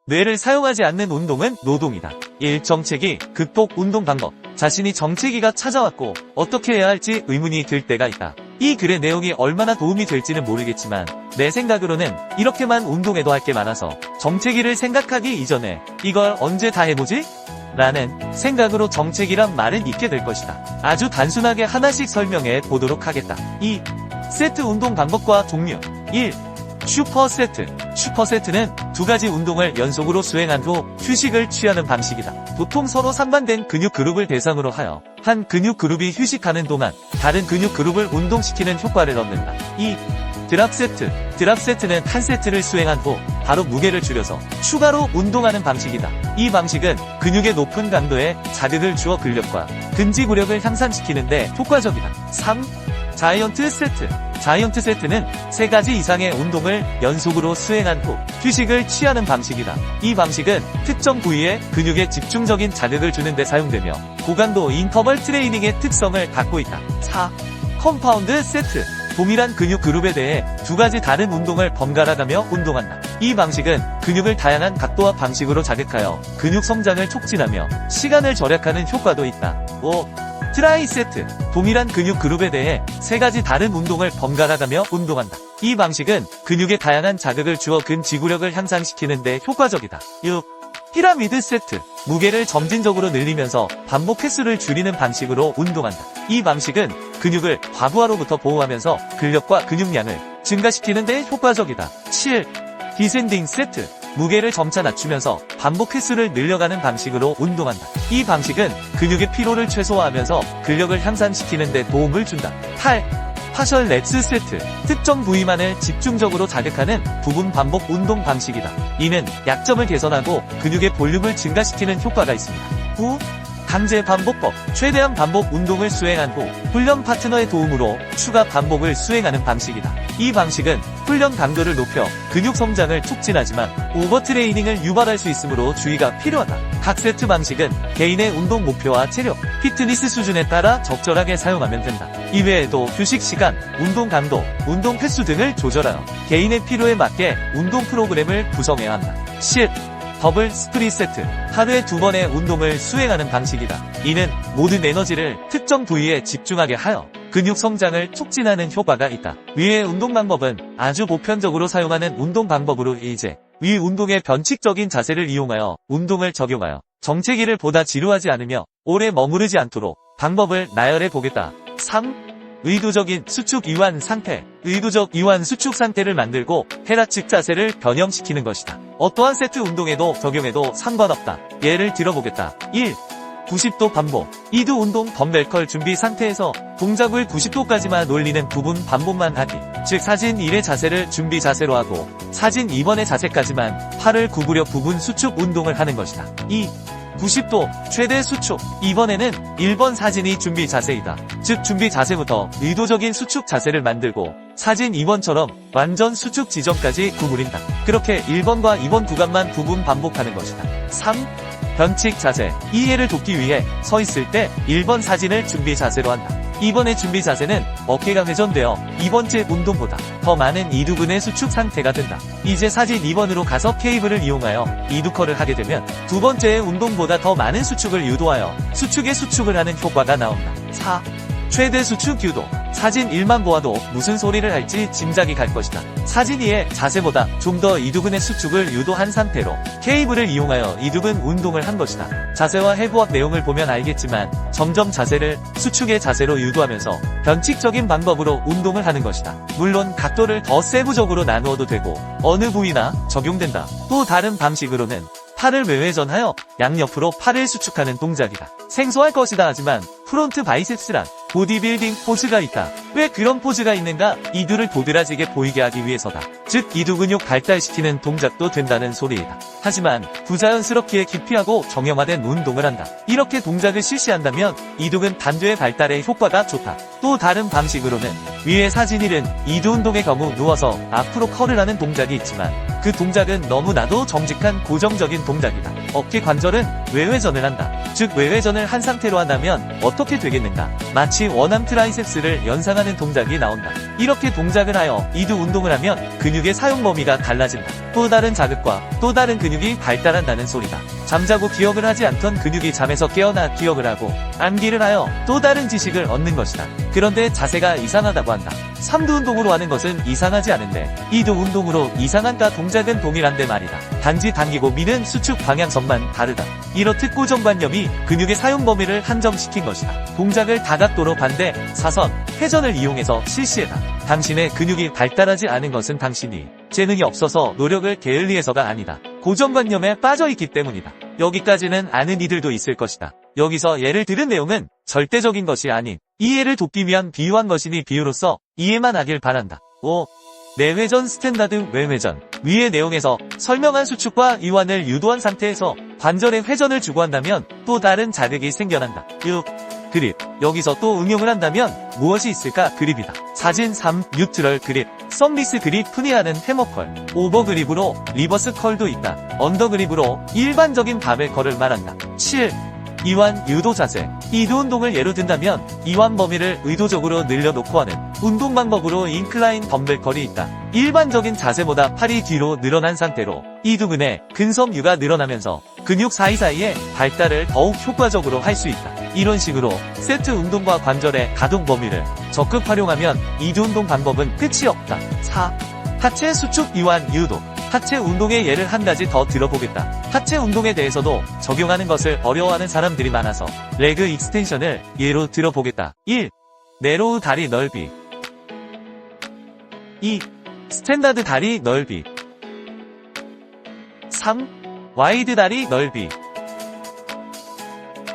뇌를 사용하지 않는 운동은 노동이다. 1. 정체기, 극복 운동 방법. 자신이 정체기가 찾아왔고 어떻게 해야 할지 의문이 들 때가 있다. 이 글의 내용이 얼마나 도움이 될지는 모르겠지만 내 생각으로는 이렇게만 운동해도 할 게 많아서 정체기를 생각하기 이전에 이걸 언제 다 해보지? 라는 생각으로 정체기란 말을 잊게 될 것이다. 아주 단순하게 하나씩 설명해 보도록 하겠다. 2. 세트 운동 방법과 종류. 1. 슈퍼세트. 슈퍼세트는 두 가지 운동을 연속으로 수행한 후 휴식을 취하는 방식이다. 보통 서로 상반된 근육 그룹을 대상으로 하여 한 근육 그룹이 휴식하는 동안 다른 근육 그룹을 운동시키는 효과를 얻는다. 2. 드랍세트. 드랍세트는 한 세트를 수행한 후 바로 무게를 줄여서 추가로 운동하는 방식이다. 이 방식은 근육의 높은 강도에 자극을 주어 근력과 근지구력을 향상시키는데 효과적이다. 3. 자이언트 세트. 자이언트 세트는 3가지 이상의 운동을 연속으로 수행한 후 휴식을 취하는 방식이다. 이 방식은 특정 부위에 근육에 집중적인 자극을 주는 데 사용되며 고강도 인터벌 트레이닝의 특성을 갖고 있다. 4. 컴파운드 세트. 동일한 근육 그룹에 대해 2가지 다른 운동을 번갈아 가며 운동한다. 이 방식은 근육을 다양한 각도와 방식으로 자극하여 근육 성장을 촉진하며 시간을 절약하는 효과도 있다. 5. 트라이 세트. 동일한 근육 그룹에 대해 3가지 다른 운동을 번갈아 가며 운동한다. 이 방식은 근육에 다양한 자극을 주어 근지구력을 향상시키는 데 효과적이다. 6. 피라미드 세트. 무게를 점진적으로 늘리면서 반복 횟수를 줄이는 방식으로 운동한다. 이 방식은 근육을 과부하로부터 보호하면서 근력과 근육량을 증가시키는 데 효과적이다. 7. 디센딩 세트. 무게를 점차 낮추면서 반복 횟수를 늘려가는 방식으로 운동한다. 이 방식은 근육의 피로를 최소화하면서 근력을 향상시키는 데 도움을 준다. 8. 파셜 랩스 세트. 특정 부위만을 집중적으로 자극하는 부분 반복 운동 방식이다. 이는 약점을 개선하고 근육의 볼륨을 증가시키는 효과가 있습니다. 9. 강제 반복법. 최대한 반복 운동을 수행한 후 훈련 파트너의 도움으로 추가 반복을 수행하는 방식이다. 이 방식은 훈련 강도를 높여 근육 성장을 촉진하지만 오버트레이닝을 유발할 수 있으므로 주의가 필요하다. 각 세트 방식은 개인의 운동 목표와 체력, 피트니스 수준에 따라 적절하게 사용하면 된다. 이외에도 휴식 시간, 운동 강도, 운동 횟수 등을 조절하여 개인의 필요에 맞게 운동 프로그램을 구성해야 한다. 10. 더블 스프릿 세트. 하루에 2번의 운동을 수행하는 방식이다. 이는 모든 에너지를 특정 부위에 집중하게 하여 근육 성장을 촉진하는 효과가 있다. 위의 운동 방법은 아주 보편적으로 사용하는 운동 방법으로 이제 위 운동의 변칙적인 자세를 이용하여 운동을 적용하여 정체기를 보다 지루하지 않으며 오래 머무르지 않도록 방법을 나열해 보겠다. 3. 의도적인 수축 이완 상태. 의도적 이완 수축 상태를 만들고 헤라측 자세를 변형시키는 것이다. 어떠한 세트 운동에도 적용해도 상관없다. 예를 들어보겠다. 1. 90도 반복. 2두 운동 덤벨컬 준비 상태에서 동작을 90도까지만 올리는 부분 반복만 하기. 즉 사진 1의 자세를 준비 자세로 하고 사진 2번의 자세까지만 팔을 구부려 부분 수축 운동을 하는 것이다. 2. 90도 최대 수축. 이번에는 1번 사진이 준비 자세이다. 즉 준비 자세부터 의도적인 수축 자세를 만들고 사진 2번처럼 완전 수축 지점까지 구부린다. 그렇게 1번과 2번 구간만 부분 반복하는 것이다. 3. 변칙 자세. 이해를 돕기 위해 서 있을 때 1번 사진을 준비 자세로 한다. 2번의 준비 자세는 어깨가 회전되어 2번째 운동보다 더 많은 이두근의 수축 상태가 된다. 이제 사진 2번으로 가서 케이블을 이용하여 이두컬을 하게 되면 두 번째의 운동보다 더 많은 수축을 유도하여 수축의 수축을 하는 효과가 나온다. 4. 최대 수축 유도. 사진 1만 보아도 무슨 소리를 할지 짐작이 갈 것이다. 사진 2의 자세보다 좀 더 이두근의 수축을 유도한 상태로 케이블을 이용하여 이두근 운동을 한 것이다. 자세와 해부학 내용을 보면 알겠지만 점점 자세를 수축의 자세로 유도하면서 변칙적인 방법으로 운동을 하는 것이다. 물론 각도를 더 세부적으로 나누어도 되고 어느 부위나 적용된다. 또 다른 방식으로는 팔을 외회전하여 양옆으로 팔을 수축하는 동작이다. 생소할 것이다 하지만 프론트 바이셉스란 보디빌딩 포즈가 있다. 왜 그런 포즈가 있는가? 이두를 도드라지게 보이게 하기 위해서다. 즉 이두 근육 발달시키는 동작도 된다는 소리이다. 하지만 부자연스럽기에 기피하고 정형화된 운동을 한다. 이렇게 동작을 실시한다면 이두근 단두의 발달에 효과가 좋다. 또 다른 방식으로는 위의 사진 1은 이두 운동의 경우 누워서 앞으로 컬을 하는 동작이 있지만 그 동작은 너무나도 정직한 고정적인 동작이다. 어깨 관절은 외회전을 한다. 즉 외회전을 한 상태로 한다면 어떻게 되겠는가? 마치 원암 트라이셉스를 연상하는 동작이 나온다. 이렇게 동작을 하여 이두 운동을 하면 근육의 사용 범위가 달라진다. 또 다른 자극과 또 다른 근육이 발달한다는 소리다. 잠자고 기억을 하지 않던 근육이 잠에서 깨어나 기억을 하고 암기를 하여 또 다른 지식을 얻는 것이다. 그런데 자세가 이상하다고 한다. 삼두 운동으로 하는 것은 이상하지 않은데 이두 운동으로 이상한가 동작은 동일한데 말이다. 단지 당기고 미는 수축 방향성만 다르다. 이렇듯 고정관념이 근육의 사용 범위를 한정시킨 것이다. 동작을 다각도로 반대, 사선, 회전을 이용해서 실시해라. 당신의 근육이 발달하지 않은 것은 당신이 재능이 없어서 노력을 게을리해서가 아니다. 고정관념에 빠져있기 때문이다. 여기까지는 아는 이들도 있을 것이다. 여기서 예를 들은 내용은 절대적인 것이 아닌 이해를 돕기 위한 비유한 것이니 비유로서 이해만 하길 바란다. 5. 내회전 스탠다드 외회전. 위의 내용에서 설명한 수축과 이완을 유도한 상태에서 관절에 회전을 주고 한다면 또 다른 자극이 생겨난다. 6. 그립. 여기서 또 응용을 한다면 무엇이 있을까? 그립이다. 사진 3. 뉴트럴 그립. 썸리스 그립 푸니하는 해머컬. 오버 그립으로 리버스 컬도 있다. 언더 그립으로 일반적인 바벨컬을 말한다. 7. 이완 유도 자세. 이두 운동을 예로 든다면 이완 범위를 의도적으로 늘려놓고 하는 운동 방법으로 인클라인 덤벨컬이 있다. 일반적인 자세보다 팔이 뒤로 늘어난 상태로 이두근의 근섬유가 늘어나면서 근육 사이사이에 발달을 더욱 효과적으로 할 수 있다. 이런 식으로 세트 운동과 관절의 가동 범위를 적극 활용하면 이두 운동 방법은 끝이 없다. 4. 하체 수축 이완 유도. 하체 운동의 예를 한 가지 더 들어보겠다. 하체 운동에 대해서도 적용하는 것을 어려워하는 사람들이 많아서 레그 익스텐션을 예로 들어보겠다. 1. 네로우 다리 넓이. 2. 스탠다드 다리 넓이. 3. 와이드 다리 넓이.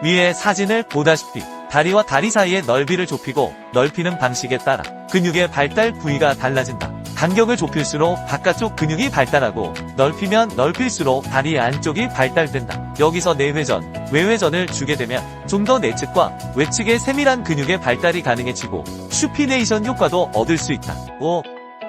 위의 사진을 보다시피 다리와 다리 사이의 넓이를 좁히고 넓히는 방식에 따라 근육의 발달 부위가 달라진다. 간격을 좁힐수록 바깥쪽 근육이 발달하고 넓히면 넓힐수록 다리 안쪽이 발달된다. 여기서 내회전, 외회전을 주게 되면 좀 더 내측과 외측의 세밀한 근육의 발달이 가능해지고 슈피네이션 효과도 얻을 수 있다. 5.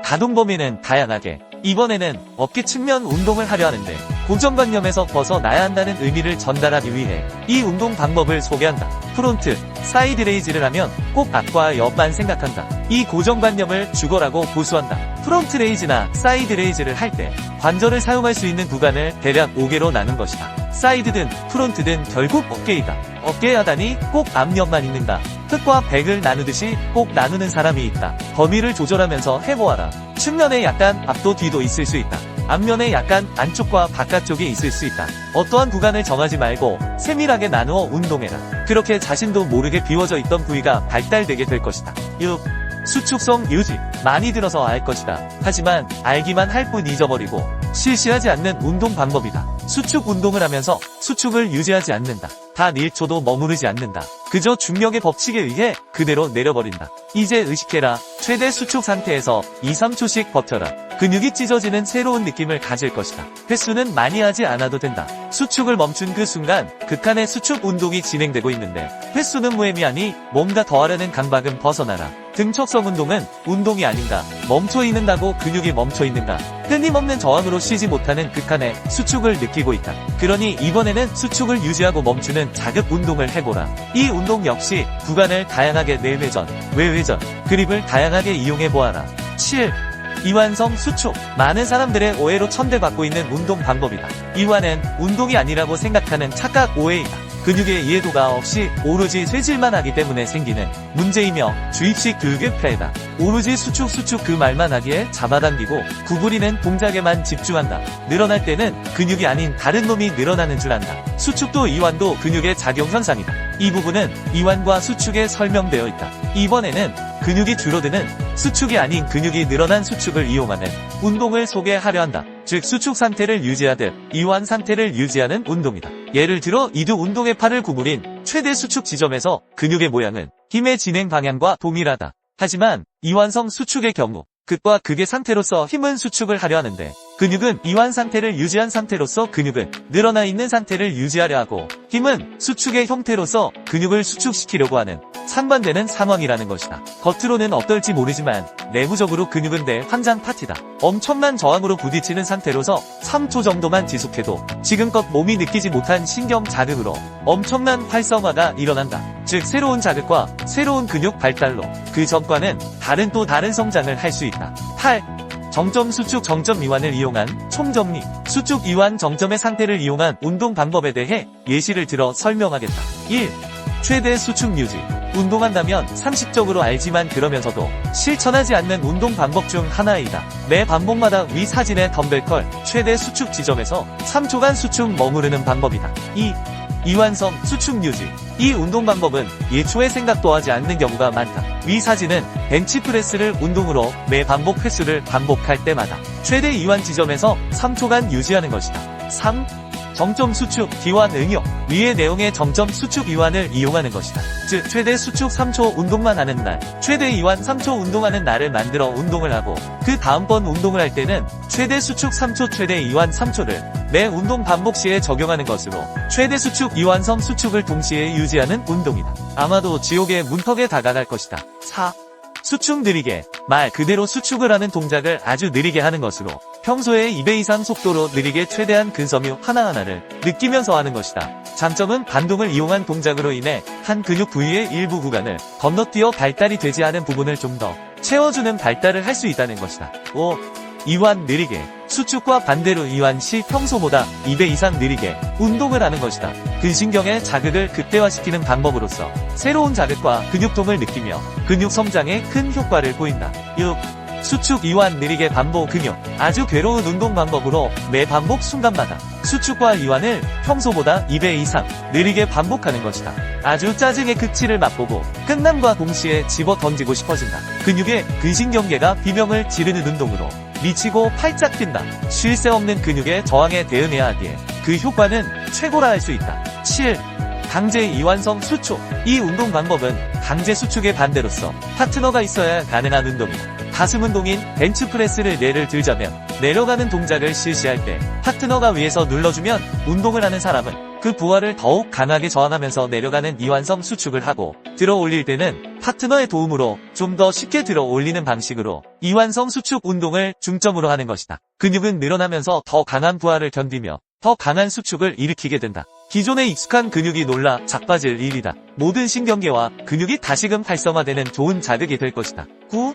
가동 범위는 다양하게. 이번에는 어깨 측면 운동을 하려 하는데 고정관념에서 벗어나야 한다는 의미를 전달하기 위해 이 운동 방법을 소개한다. 프론트, 사이드 레이즈를 하면 꼭 앞과 옆만 생각한다. 이 고정관념을 죽어라고 고수한다. 프론트 레이즈나 사이드 레이즈를 할 때 관절을 사용할 수 있는 구간을 대략 5개로 나눈 것이다. 사이드든 프론트든 결국 어깨이다. 어깨에 하다니 꼭 앞옆만 있는가. 흑과 백을 나누듯이 꼭 나누는 사람이 있다. 범위를 조절하면서 해보아라. 측면에 약간 앞도 뒤도 있을 수 있다. 앞면에 약간 안쪽과 바깥쪽이 있을 수 있다. 어떠한 구간을 정하지 말고 세밀하게 나누어 운동해라. 그렇게 자신도 모르게 비워져 있던 부위가 발달되게 될 것이다. 6. 수축성 유지. 많이 들어서 알 것이다. 하지만 알기만 할 뿐 잊어버리고 실시하지 않는 운동 방법이다. 수축 운동을 하면서 수축을 유지하지 않는다. 단 1초도 머무르지 않는다. 그저 중력의 법칙에 의해 그대로 내려버린다. 이제 의식해라. 최대 수축 상태에서 2-3초씩 버텨라. 근육이 찢어지는 새로운 느낌을 가질 것이다. 횟수는 많이 하지 않아도 된다. 수축을 멈춘 그 순간 극한의 수축 운동이 진행되고 있는데 횟수는 무의미하니 뭔가 더 하려는 강박은 벗어나라. 등척성 운동은 운동이 아닌가. 멈춰 있는다고 근육이 멈춰 있는가. 끊임없는 저항으로 쉬지 못하는 극한의 수축을 느끼고 있다. 그러니 이번에는 수축을 유지하고 멈추는 자극 운동을 해보라. 이 운동 역시 구간을 다양하게 내회전, 외회전, 그립을 다양하게 이용해보아라. 7. 이완성 수축. 많은 사람들의 오해로 천대받고 있는 운동 방법이다. 이완은 운동이 아니라고 생각하는 착각 오해이다. 근육의 이해도가 없이 오로지 쇠질만 하기 때문에 생기는 문제이며 주입식 교육의 폐해다. 오로지 수축 그 말만 하기에 잡아당기고 구부리는 동작에만 집중한다. 늘어날 때는 근육이 아닌 다른 놈이 늘어나는 줄 안다. 수축도 이완도 근육의 작용현상이다. 이 부분은 이완과 수축에 설명되어 있다. 이번에는 근육이 줄어드는 수축이 아닌 근육이 늘어난 수축을 이용하는 운동을 소개하려 한다. 즉 수축 상태를 유지하듯 이완 상태를 유지하는 운동이다. 예를 들어 이두 운동의 팔을 구부린 최대 수축 지점에서 근육의 모양은 힘의 진행 방향과 동일하다. 하지만 이완성 수축의 경우 극과 극의 상태로서 힘은 수축을 하려 하는데 근육은 이완 상태를 유지한 상태로서 근육은 늘어나 있는 상태를 유지하려 하고 힘은 수축의 형태로서 근육을 수축시키려고 하는 상반되는 상황이라는 것이다. 겉으로는 어떨지 모르지만 내부적으로 근육은 대환장 파티다. 엄청난 저항으로 부딪히는 상태로서 3초 정도만 지속해도 지금껏 몸이 느끼지 못한 신경 자극으로 엄청난 활성화가 일어난다. 즉 새로운 자극과 새로운 근육 발달로 그 전과는 다른 성장을 할 수 있다. 8. 정점 수축 정점 이완을 이용한 총정리. 수축 이완 정점의 상태를 이용한 운동 방법에 대해 예시를 들어 설명하겠다. 1. 최대 수축 유지. 운동한다면 상식적으로 알지만 그러면서도 실천하지 않는 운동 방법 중 하나이다. 매 반복마다 위 사진의 덤벨컬 최대 수축 지점에서 3초간 수축 머무르는 방법이다. 2. 이완성 수축 유지. 이 운동 방법은 예초에 생각도 하지 않는 경우가 많다. 위 사진은 벤치프레스를 운동으로 매 반복 횟수를 반복할 때마다 최대 이완 지점에서 3초간 유지하는 것이다. 3. 정점 수축 기완 응용. 위의 내용의 정점 수축 이완을 이용하는 것이다. 즉 최대 수축 3초 운동만 하는 날, 최대 이완 3초 운동하는 날을 만들어 운동을 하고 그 다음번 운동을 할 때는 최대 수축 3초 최대 이완 3초를 매 운동 반복 시에 적용하는 것으로 최대 수축 이완성 수축을 동시에 유지하는 운동이다. 아마도 지옥의 문턱에 다가갈 것이다. 4. 수축 느리게. 말 그대로 수축을 하는 동작을 아주 느리게 하는 것으로 평소에 2배 이상 속도로 느리게 최대한 근섬유 하나하나를 느끼면서 하는 것이다. 장점은 반동을 이용한 동작으로 인해 한 근육 부위의 일부 구간을 건너뛰어 발달이 되지 않은 부분을 좀 더 채워주는 발달을 할 수 있다는 것이다. 5. 이완 느리게. 수축과 반대로 이완 시 평소보다 2배 이상 느리게 운동을 하는 것이다. 근신경의 자극을 극대화시키는 방법으로서 새로운 자극과 근육통을 느끼며 근육 성장에 큰 효과를 보인다. 6. 수축 이완 느리게 반복 근육. 아주 괴로운 운동 방법으로 매 반복 순간마다 수축과 이완을 평소보다 2배 이상 느리게 반복하는 것이다. 아주 짜증의 극치를 맛보고 끝남과 동시에 집어 던지고 싶어진다. 근육의 근신경계가 비명을 지르는 운동으로 미치고 팔짝 뛴다. 쉴 새 없는 근육의 저항에 대응해야 하기에 그 효과는 최고라 할 수 있다. 7. 강제 이완성 수축. 이 운동 방법은 강제 수축의 반대로서 파트너가 있어야 가능한 운동이다. 가슴 운동인 벤치프레스를 예를 들자면 내려가는 동작을 실시할 때 파트너가 위에서 눌러주면 운동을 하는 사람은 그 부하를 더욱 강하게 저항하면서 내려가는 이완성 수축을 하고 들어 올릴 때는 파트너의 도움으로 좀 더 쉽게 들어 올리는 방식으로 이완성 수축 운동을 중점으로 하는 것이다. 근육은 늘어나면서 더 강한 부하를 견디며 더 강한 수축을 일으키게 된다. 기존에 익숙한 근육이 놀라 자빠질 일이다. 모든 신경계와 근육이 다시금 활성화되는 좋은 자극이 될 것이다. 9.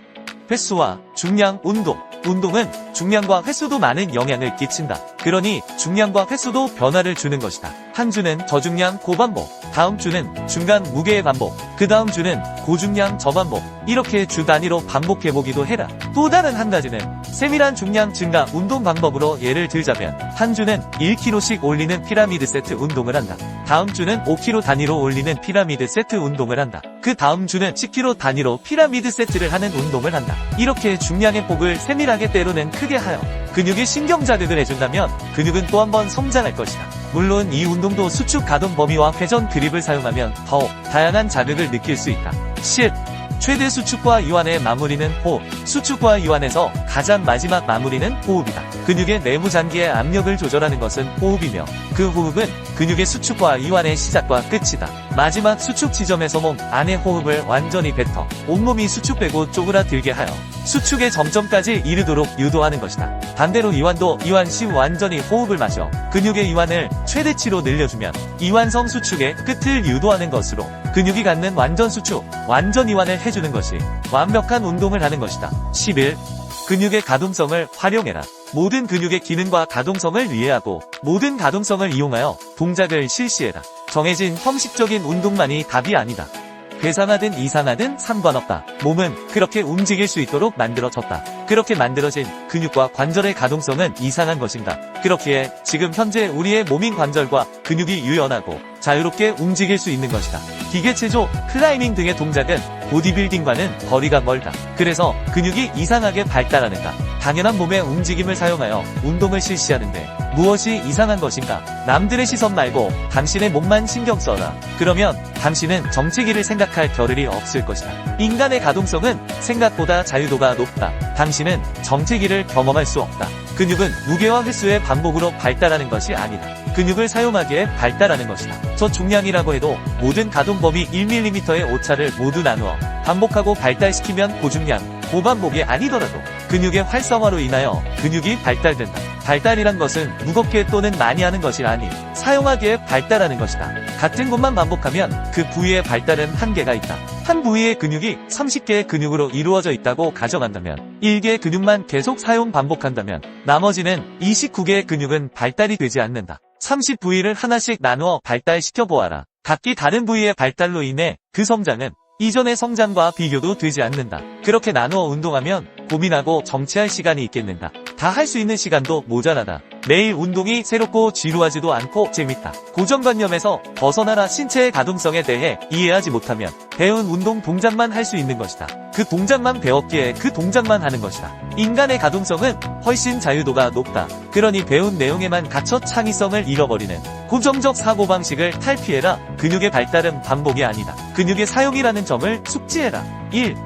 횟수와 중량 운동. 운동은 중량과 횟수도 많은 영향을 끼친다. 그러니 중량과 횟수도 변화를 주는 것이다. 한 주는 저중량 고반복, 다음 주는 중간 무게의 반복, 그 다음 주는 고중량 저반복, 이렇게 주 단위로 반복해보기도 해라. 또 다른 한 가지는 세밀한 중량 증가 운동 방법으로 예를 들자면 한 주는 1kg씩 올리는 피라미드 세트 운동을 한다. 다음 주는 5kg 단위로 올리는 피라미드 세트 운동을 한다. 그 다음 주는 10kg 단위로 피라미드 세트를 하는 운동을 한다. 이렇게 중량의 폭을 세밀하게 때로는 크게 하여 근육에 신경 자극을 해준다면 근육은 또 한 번 성장할 것이다. 물론 이 운동도 수축 가동 범위와 회전 그립을 사용하면 더욱 다양한 자극을 느낄 수 있다. 10. 최대 수축과 이완의 마무리는 호흡. 수축과 이완에서 가장 마지막 마무리는 호흡이다. 근육의 내부 장기의 압력을 조절하는 것은 호흡이며 그 호흡은 근육의 수축과 이완의 시작과 끝이다. 마지막 수축 지점에서 몸 안의 호흡을 완전히 뱉어 온몸이 수축되고 쪼그라들게 하여 수축의 정점까지 이르도록 유도하는 것이다. 반대로 이완도 이완 시 완전히 호흡을 마셔 근육의 이완을 최대치로 늘려주면 이완성 수축의 끝을 유도하는 것으로 근육이 갖는 완전 수축, 완전 이완을 해주는 것이 완벽한 운동을 하는 것이다. 11. 근육의 가동성을 활용해라. 모든 근육의 기능과 가동성을 이해하고 모든 가동성을 이용하여 동작을 실시해라. 정해진 형식적인 운동만이 답이 아니다. 괴상하든 이상하든 상관없다. 몸은 그렇게 움직일 수 있도록 만들어졌다. 그렇게 만들어진 근육과 관절의 가동성은 이상한 것인가? 그렇기에 지금 현재 우리의 몸인 관절과 근육이 유연하고 자유롭게 움직일 수 있는 것이다. 기계체조, 클라이밍 등의 동작은 보디빌딩과는 거리가 멀다. 그래서 근육이 이상하게 발달하는가? 당연한 몸의 움직임을 사용하여 운동을 실시하는데 무엇이 이상한 것인가? 남들의 시선 말고 당신의 몸만 신경 써라. 그러면 당신은 정체기를 생각할 겨를이 없을 것이다. 인간의 가동성은 생각보다 자유도가 높다. 당신은 정체기를 경험할 수 없다. 근육은 무게와 횟수의 반복으로 발달하는 것이 아니다. 근육을 사용하기에 발달하는 것이다. 저중량이라고 해도 모든 가동 범위 1mm의 오차를 모두 나누어 반복하고 발달시키면 고중량, 고반복이 아니더라도 근육의 활성화로 인하여 근육이 발달된다. 발달이란 것은 무겁게 또는 많이 하는 것이 아닌 사용하기에 발달하는 것이다. 같은 것만 반복하면 그 부위의 발달은 한계가 있다. 한 부위의 근육이 30개의 근육으로 이루어져 있다고 가정한다면 1개의 근육만 계속 사용 반복한다면 나머지는 29개의 근육은 발달이 되지 않는다. 30부위를 하나씩 나누어 발달시켜 보아라. 각기 다른 부위의 발달로 인해 그 성장은 이전의 성장과 비교도 되지 않는다. 그렇게 나누어 운동하면 고민하고 정체할 시간이 있겠는가? 다 할 수 있는 시간도 모자라다. 매일 운동이 새롭고 지루하지도 않고 재밌다. 고정관념에서 벗어나라. 신체의 가동성에 대해 이해하지 못하면 배운 운동 동작만 할 수 있는 것이다. 그 동작만 배웠기에 그 동작만 하는 것이다. 인간의 가동성은 훨씬 자유도가 높다. 그러니 배운 내용에만 갇혀 창의성을 잃어버리는 고정적 사고방식을 탈피해라. 근육의 발달은 반복이 아니다. 근육의 사용이라는 점을 숙지해라. 1.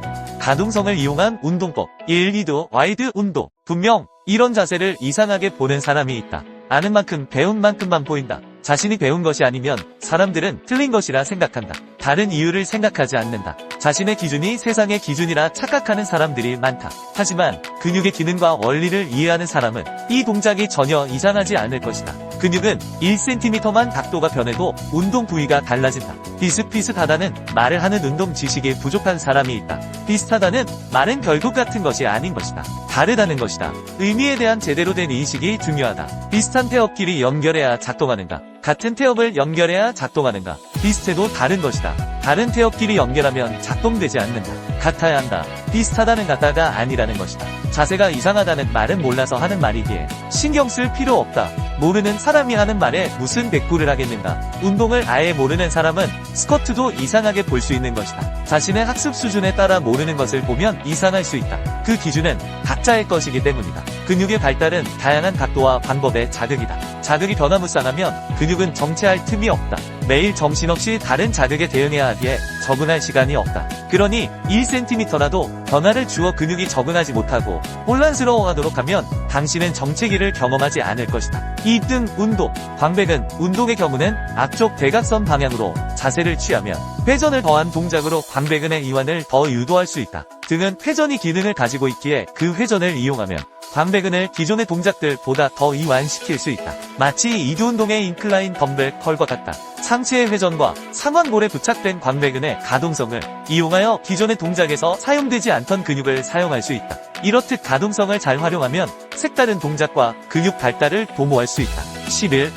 가동성을 이용한 운동법. 1. 리드 와이드 운동. 분명 이런 자세를 이상하게 보는 사람이 있다. 아는 만큼 배운 만큼만 보인다. 자신이 배운 것이 아니면 사람들은 틀린 것이라 생각한다. 다른 이유를 생각하지 않는다. 자신의 기준이 세상의 기준이라 착각하는 사람들이 많다. 하지만 근육의 기능과 원리를 이해하는 사람은 이 동작이 전혀 이상하지 않을 것이다. 근육은 1cm만 각도가 변해도 운동 부위가 달라진다. 비슷비슷하다는 말을 하는 운동 지식이 부족한 사람이 있다. 비슷하다는 말은 결국 같은 것이 아닌 것이다. 다르다는 것이다. 의미에 대한 제대로 된 인식이 중요하다. 비슷한 태엽끼리 연결해야 작동하는가? 같은 태엽을 연결해야 작동하는가? 비슷해도 다른 것이다. 다른 태엽끼리 연결하면 작동되지 않는다. 같아야 한다. 비슷하다는 같다가 아니라는 것이다. 자세가 이상하다는 말은 몰라서 하는 말이기에 신경 쓸 필요 없다. 모르는 사람이 하는 말에 무슨 백구를 하겠는가? 운동을 아예 모르는 사람은 스쿼트도 이상하게 볼 수 있는 것이다. 자신의 학습 수준에 따라 모르는 것을 보면 이상할 수 있다. 그 기준은 각자의 것이기 때문이다. 근육의 발달은 다양한 각도와 방법의 자극이다. 자극이 변화무쌍하면 근육은 정체할 틈이 없다. 매일 정신없이 다른 자극에 대응해야 하기에 적응할 시간이 없다. 그러니 1cm라도 변화를 주어 근육이 적응하지 못하고 혼란스러워하도록 하면 당신은 정체기를 경험하지 않을 것이다. 2등 운동. 광배근 운동의 경우는 앞쪽 대각선 방향으로 자세를 취하면 회전을 더한 동작으로 광배근의 이완을 더 유도할 수 있다. 등은 회전이 기능을 가지고 있기에 그 회전을 이용하면 광배근을 기존의 동작들보다 더 이완시킬 수 있다. 마치 이두운동의 인클라인 덤벨 컬과 같다. 상체의 회전과 상완골에 부착된 광배근의 가동성을 이용하여 기존의 동작에서 사용되지 않던 근육을 사용할 수 있다. 이렇듯 가동성을 잘 활용하면 색다른 동작과 근육 발달을 도모할 수 있다. 11.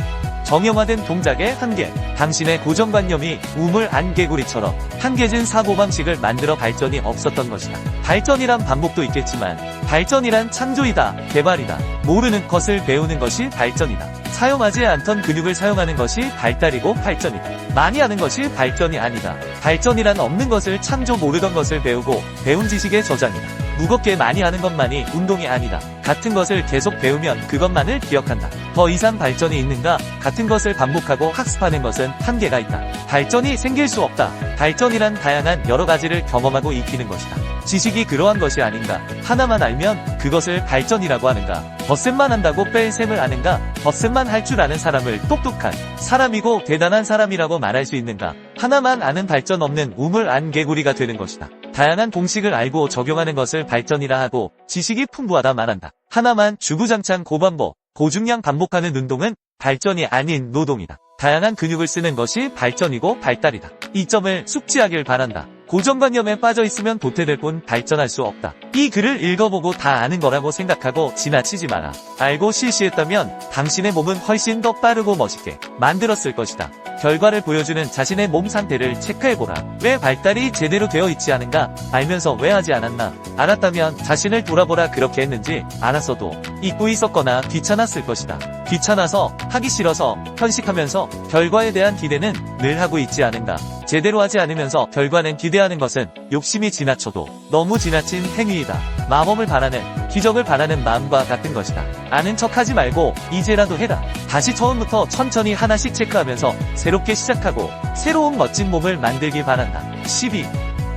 정형화된 동작의 한계. 당신의 고정관념이 우물 안 개구리처럼 한계진 사고방식을 만들어 발전이 없었던 것이다. 발전이란 반복도 있겠지만 발전이란 창조이다, 개발이다. 모르는 것을 배우는 것이 발전이다. 사용하지 않던 근육을 사용하는 것이 발달이고 발전이다. 많이 하는 것이 발전이 아니다. 발전이란 없는 것을 창조, 모르던 것을 배우고 배운 지식의 저장이다. 무겁게 많이 하는 것만이 운동이 아니다. 같은 것을 계속 배우면 그것만을 기억한다. 더 이상 발전이 있는가? 같은 것을 반복하고 학습하는 것은 한계가 있다. 발전이 생길 수 없다. 발전이란 다양한 여러 가지를 경험하고 익히는 것이다. 지식이 그러한 것이 아닌가? 하나만 알면 그것을 발전이라고 하는가? 덧셈만 한다고 뺄 셈을 아는가? 덧셈만 할 줄 아는 사람을 똑똑한 사람이고 대단한 사람이라고 말할 수 있는가? 하나만 아는 발전 없는 우물 안 개구리가 되는 것이다. 다양한 공식을 알고 적용하는 것을 발전이라 하고 지식이 풍부하다 말한다. 하나만 주구장창 고반복, 고중량 반복하는 운동은 발전이 아닌 노동이다. 다양한 근육을 쓰는 것이 발전이고 발달이다. 이 점을 숙지하길 바란다. 고정관념에 빠져있으면 도태될 뿐 발전할 수 없다. 이 글을 읽어보고 다 아는 거라고 생각하고 지나치지 마라. 알고 실시했다면 당신의 몸은 훨씬 더 빠르고 멋있게 만들었을 것이다. 결과를 보여주는 자신의 몸 상태를 체크해보라. 왜 발달이 제대로 되어 있지 않은가? 알면서 왜 하지 않았나? 알았다면 자신을 돌아보라. 그렇게 했는지 알았어도 잊고 있었거나 귀찮았을 것이다. 귀찮아서, 하기 싫어서, 편식하면서 결과에 대한 기대는 늘 하고 있지 않은가? 제대로 하지 않으면서 결과는 기대하는 것은 욕심이 지나쳐도 너무 지나친 행위이다. 마법을 바라는, 기적을 바라는 마음과 같은 것이다. 아는 척하지 말고 이제라도 해라. 다시 처음부터 천천히 하나씩 체크하면서 새롭게 시작하고 새로운 멋진 몸을 만들기 바란다. 12.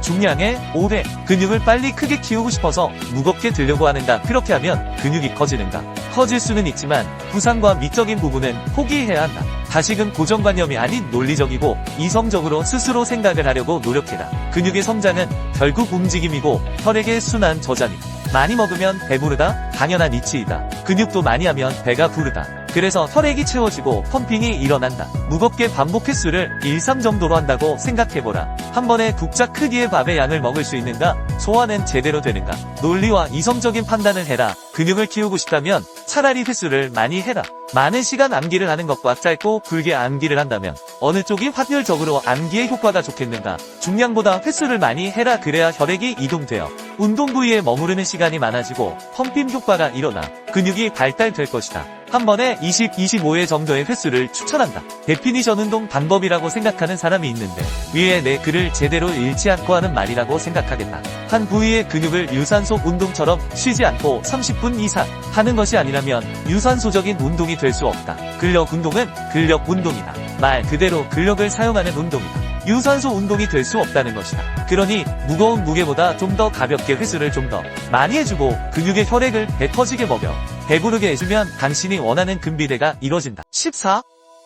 중량의 5배. 근육을 빨리 크게 키우고 싶어서 무겁게 들려고 하는가? 그렇게 하면 근육이 커지는가? 커질 수는 있지만 부상과 미적인 부분은 포기해야 한다. 다시금 고정관념이 아닌 논리적이고 이성적으로 스스로 생각을 하려고 노력해라. 근육의 성장은 결국 움직임이고 혈액의 순환 저장이다. 많이 먹으면 배부르다? 당연한 이치이다. 근육도 많이 하면 배가 부르다. 그래서 혈액이 채워지고 펌핑이 일어난다. 무겁게 반복 횟수를 1, 3 정도로 한다고 생각해보라. 한 번에 국자 크기의 밥의 양을 먹을 수 있는가? 소화는 제대로 되는가? 논리와 이성적인 판단을 해라. 근육을 키우고 싶다면 차라리 횟수를 많이 해라. 많은 시간 암기를 하는 것과 짧고 굵게 암기를 한다면 어느 쪽이 확률적으로 암기에 효과가 좋겠는가? 중량보다 횟수를 많이 해라. 그래야 혈액이 이동되어 운동 부위에 머무르는 시간이 많아지고 펌핑 효과가 일어나 근육이 발달될 것이다. 한 번에 20, 25회 정도의 횟수를 추천한다. 데피니션 운동 방법이라고 생각하는 사람이 있는데 위에 내 글을 제대로 읽지 않고 하는 말이라고 생각하겠다. 한 부위의 근육을 유산소 운동처럼 쉬지 않고 30분 이상 하는 것이 아니라면 유산소적인 운동이 될 수 없다. 근력 운동은 근력 운동이다. 말 그대로 근력을 사용하는 운동이다. 유산소 운동이 될 수 없다는 것이다. 그러니 무거운 무게보다 좀 더 가볍게 횟수를 좀 더 많이 해주고 근육의 혈액을 배 터지게 먹여 배부르게 해주면 당신이 원하는 근비대가 이뤄진다. 14.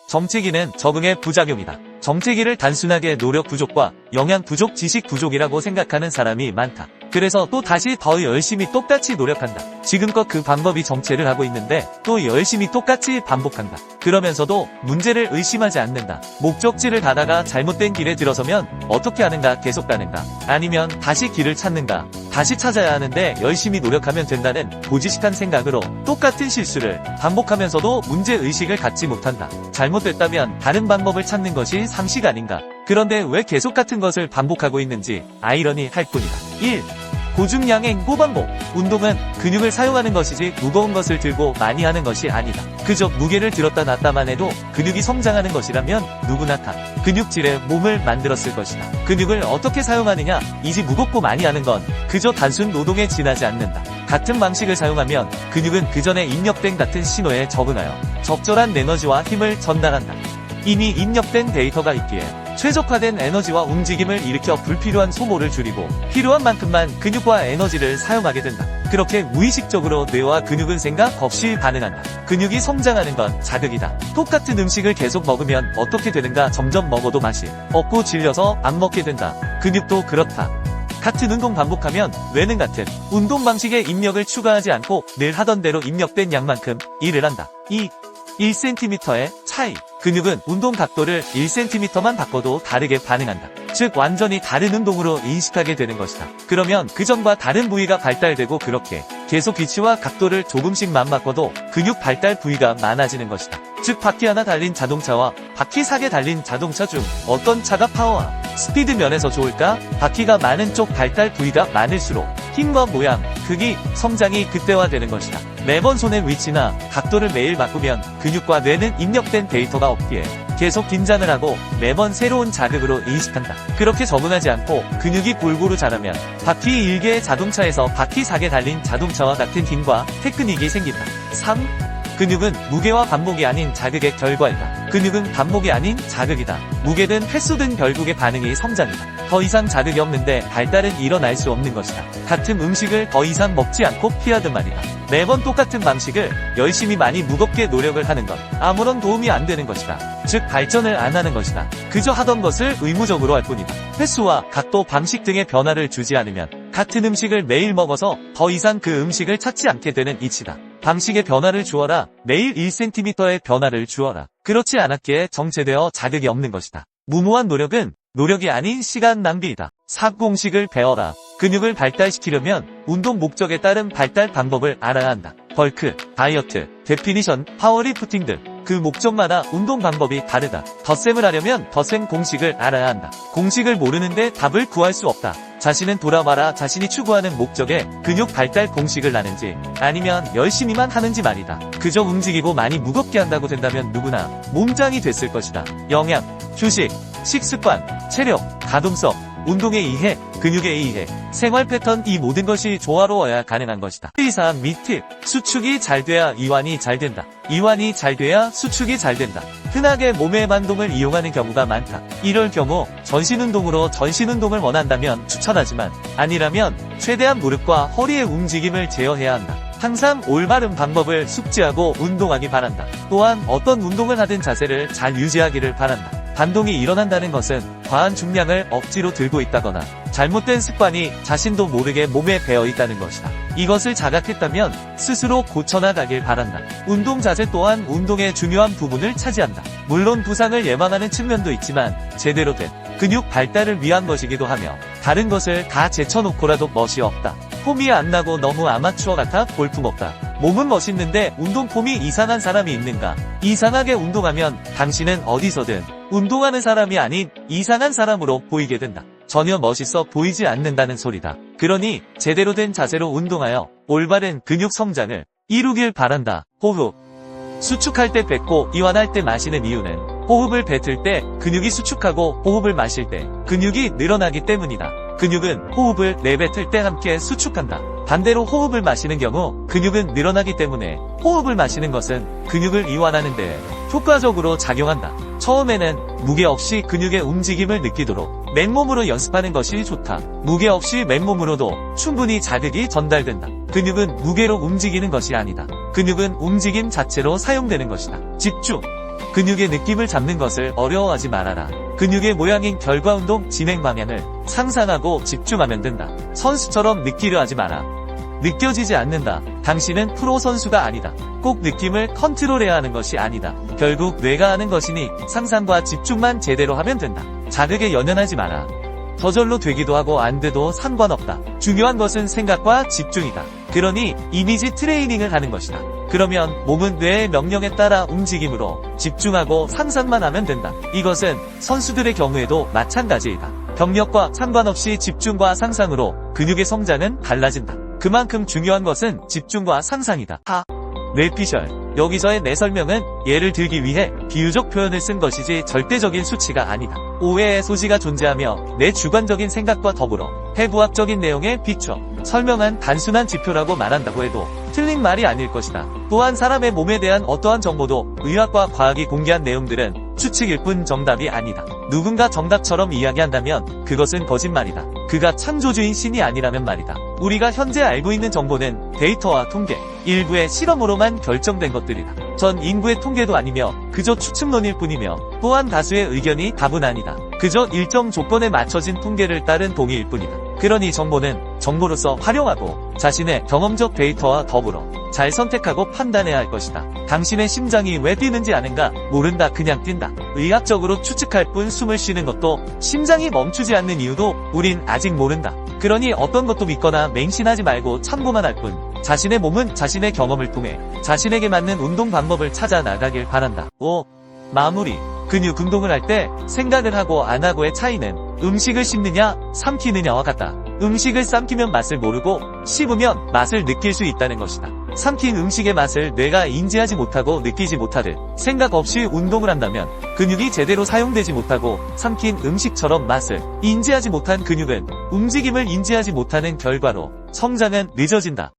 정체기는 적응의 부작용이다. 정체기를 단순하게 노력 부족과 영양 부족, 지식 부족이라고 생각하는 사람이 많다. 그래서 또 다시 더 열심히 똑같이 노력한다. 지금껏 그 방법이 정체를 하고 있는데 또 열심히 똑같이 반복한다. 그러면서도 문제를 의심하지 않는다. 목적지를 가다가 잘못된 길에 들어서면 어떻게 하는가? 계속 가는가? 아니면 다시 길을 찾는가? 다시 찾아야 하는데 열심히 노력하면 된다는 고지식한 생각으로 똑같은 실수를 반복하면서도 문제의식을 갖지 못한다. 잘못됐다면 다른 방법을 찾는 것이 상식 아닌가? 그런데 왜 계속 같은 것을 반복하고 있는지 아이러니할 뿐이다. 1. 고중량의 고반복. 운동은 근육을 사용하는 것이지 무거운 것을 들고 많이 하는 것이 아니다. 그저 무게를 들었다 놨다만 해도 근육이 성장하는 것이라면 누구나 다 근육질의 몸을 만들었을 것이다. 근육을 어떻게 사용하느냐? 이지 무겁고 많이 하는 건 그저 단순 노동에 지나지 않는다. 같은 방식을 사용하면 근육은 그전에 입력된 같은 신호에 적응하여 적절한 에너지와 힘을 전달한다. 이미 입력된 데이터가 있기에 최적화된 에너지와 움직임을 일으켜 불필요한 소모를 줄이고 필요한 만큼만 근육과 에너지를 사용하게 된다. 그렇게 무의식적으로 뇌와 근육은 생각 없이 반응한다. 근육이 성장하는 건 자극이다. 똑같은 음식을 계속 먹으면 어떻게 되는가? 점점 먹어도 맛이 없고 질려서 안 먹게 된다. 근육도 그렇다. 같은 운동 반복하면 뇌는 같은 운동 방식에 입력을 추가하지 않고 늘 하던 대로 입력된 양만큼 일을 한다. 1cm의 차이. 근육은 운동 각도를 1cm만 바꿔도 다르게 반응한다. 즉 완전히 다른 운동으로 인식하게 되는 것이다. 그러면 그전과 다른 부위가 발달되고 그렇게 계속 위치와 각도를 조금씩만 바꿔도 근육 발달 부위가 많아지는 것이다. 즉 바퀴 하나 달린 자동차와 바퀴 4개 달린 자동차 중 어떤 차가 파워와 스피드 면에서 좋을까? 바퀴가 많은 쪽 발달 부위가 많을수록 힘과 모양, 크기, 성장이 극대화되는 것이다. 매번 손의 위치나 각도를 매일 바꾸면 근육과 뇌는 입력된 데이터가 없기에 계속 긴장을 하고 매번 새로운 자극으로 인식한다. 그렇게 적응하지 않고 근육이 골고루 자라면 바퀴 1개의 자동차에서 바퀴 4개 달린 자동차와 같은 힘과 테크닉이 생긴다. 3. 근육은 무게와 반복이 아닌 자극의 결과이다. 근육은 반복이 아닌 자극이다. 무게든 횟수든 결국의 반응이 성장이다. 더 이상 자극이 없는데 발달은 일어날 수 없는 것이다. 같은 음식을 더 이상 먹지 않고 피하든 말이다. 매번 똑같은 방식을 열심히 많이 무겁게 노력을 하는 건 아무런 도움이 안 되는 것이다. 즉 발전을 안 하는 것이다. 그저 하던 것을 의무적으로 할 뿐이다. 횟수와 각도, 방식 등의 변화를 주지 않으면 같은 음식을 매일 먹어서 더 이상 그 음식을 찾지 않게 되는 이치다. 방식의 변화를 주어라. 매일 1cm의 변화를 주어라. 그렇지 않았기에 정체되어 자극이 없는 것이다. 무모한 노력은 노력이 아닌 시간 낭비이다. 4. 공식을 배워라. 근육을 발달시키려면 운동 목적에 따른 발달 방법을 알아야 한다. 벌크, 다이어트, 데피니션, 파워리프팅 등 그 목적마다 운동 방법이 다르다. 덧셈을 하려면 덧셈 공식을 알아야 한다. 공식을 모르는데 답을 구할 수 없다. 자신은 돌아봐라. 자신이 추구하는 목적에 근육 발달 공식을 아는지 아니면 열심히만 하는지 말이다. 그저 움직이고 많이 무겁게 한다고 된다면 누구나 몸짱이 됐을 것이다. 영양, 휴식, 식습관, 체력, 가동성, 운동에 의해, 근육에 의해, 생활 패턴 이 모든 것이 조화로워야 가능한 것이다. 의사항 및 팁. 수축이 잘 돼야 이완이 잘 된다. 이완이 잘 돼야 수축이 잘 된다. 흔하게 몸의 반동을 이용하는 경우가 많다. 이럴 경우 전신운동으로 전신운동을 원한다면 추천하지만 아니라면 최대한 무릎과 허리의 움직임을 제어해야 한다. 항상 올바른 방법을 숙지하고 운동하기 바란다. 또한 어떤 운동을 하든 자세를 잘 유지하기를 바란다. 반동이 일어난다는 것은 과한 중량을 억지로 들고 있다거나 잘못된 습관이 자신도 모르게 몸에 배어 있다는 것이다. 이것을 자각했다면 스스로 고쳐나가길 바란다. 운동 자세 또한 운동의 중요한 부분을 차지한다. 물론 부상을 예방하는 측면도 있지만 제대로 된 근육 발달을 위한 것이기도 하며 다른 것을 다 제쳐놓고라도 멋이 없다. 폼이 안 나고 너무 아마추어 같아 볼품없다. 몸은 멋있는데 운동 폼이 이상한 사람이 있는가? 이상하게 운동하면 당신은 어디서든 운동하는 사람이 아닌 이상한 사람으로 보이게 된다. 전혀 멋있어 보이지 않는다는 소리다. 그러니 제대로 된 자세로 운동하여 올바른 근육 성장을 이루길 바란다. 호흡. 수축할 때 뱉고 이완할 때 마시는 이유는 호흡을 뱉을 때 근육이 수축하고 호흡을 마실 때 근육이 늘어나기 때문이다. 근육은 호흡을 내뱉을 때 함께 수축한다. 반대로 호흡을 마시는 경우 근육은 늘어나기 때문에 호흡을 마시는 것은 근육을 이완하는 데 효과적으로 작용한다. 처음에는 무게 없이 근육의 움직임을 느끼도록 맨몸으로 연습하는 것이 좋다. 무게 없이 맨몸으로도 충분히 자극이 전달된다. 근육은 무게로 움직이는 것이 아니다. 근육은 움직임 자체로 사용되는 것이다. 집중. 근육의 느낌을 잡는 것을 어려워하지 말아라. 근육의 모양인 결과운동 진행 방향을 상상하고 집중하면 된다. 선수처럼 느끼려 하지 마라. 느껴지지 않는다. 당신은 프로 선수가 아니다. 꼭 느낌을 컨트롤해야 하는 것이 아니다. 결국 뇌가 하는 것이니 상상과 집중만 제대로 하면 된다. 자극에 연연하지 마라. 저절로 되기도 하고 안 돼도 상관없다. 중요한 것은 생각과 집중이다. 그러니 이미지 트레이닝을 하는 것이다. 그러면 몸은 뇌의 명령에 따라 움직임으로 집중하고 상상만 하면 된다. 이것은 선수들의 경우에도 마찬가지이다. 경력과 상관없이 집중과 상상으로 근육의 성장은 달라진다. 그만큼 중요한 것은 집중과 상상이다. 뇌피셜. 여기서의 내 설명은 예를 들기 위해 비유적 표현을 쓴 것이지 절대적인 수치가 아니다. 오해의 소지가 존재하며 내 주관적인 생각과 더불어 해부학적인 내용에 비춰 설명한 단순한 지표라고 말한다고 해도 틀린 말이 아닐 것이다. 또한 사람의 몸에 대한 어떠한 정보도 의학과 과학이 공개한 내용들은 추측일 뿐 정답이 아니다. 누군가 정답처럼 이야기한다면 그것은 거짓말이다. 그가 창조주인 신이 아니라면 말이다. 우리가 현재 알고 있는 정보는 데이터와 통계, 일부의 실험으로만 결정된 것들이다. 전 인구의 통계도 아니며 그저 추측론일 뿐이며 또한 다수의 의견이 답은 아니다. 그저 일정 조건에 맞춰진 통계를 따른 동의일 뿐이다. 그러니 정보는 정보로서 활용하고 자신의 경험적 데이터와 더불어 잘 선택하고 판단해야 할 것이다. 당신의 심장이 왜 뛰는지 아는가? 모른다. 그냥 뛴다. 의학적으로 추측할 뿐 숨을 쉬는 것도 심장이 멈추지 않는 이유도 우린 아직 모른다. 그러니 어떤 것도 믿거나 맹신하지 말고 참고만 할 뿐 자신의 몸은 자신의 경험을 통해 자신에게 맞는 운동 방법을 찾아 나가길 바란다. 5. 마무리. 근육 운동을 할 때 생각을 하고 안 하고의 차이는 음식을 씹느냐 삼키느냐와 같다. 음식을 삼키면 맛을 모르고 씹으면 맛을 느낄 수 있다는 것이다. 삼킨 음식의 맛을 뇌가 인지하지 못하고 느끼지 못하듯 생각 없이 운동을 한다면 근육이 제대로 사용되지 못하고 삼킨 음식처럼 맛을 인지하지 못한 근육은 움직임을 인지하지 못하는 결과로 성장은 늦어진다.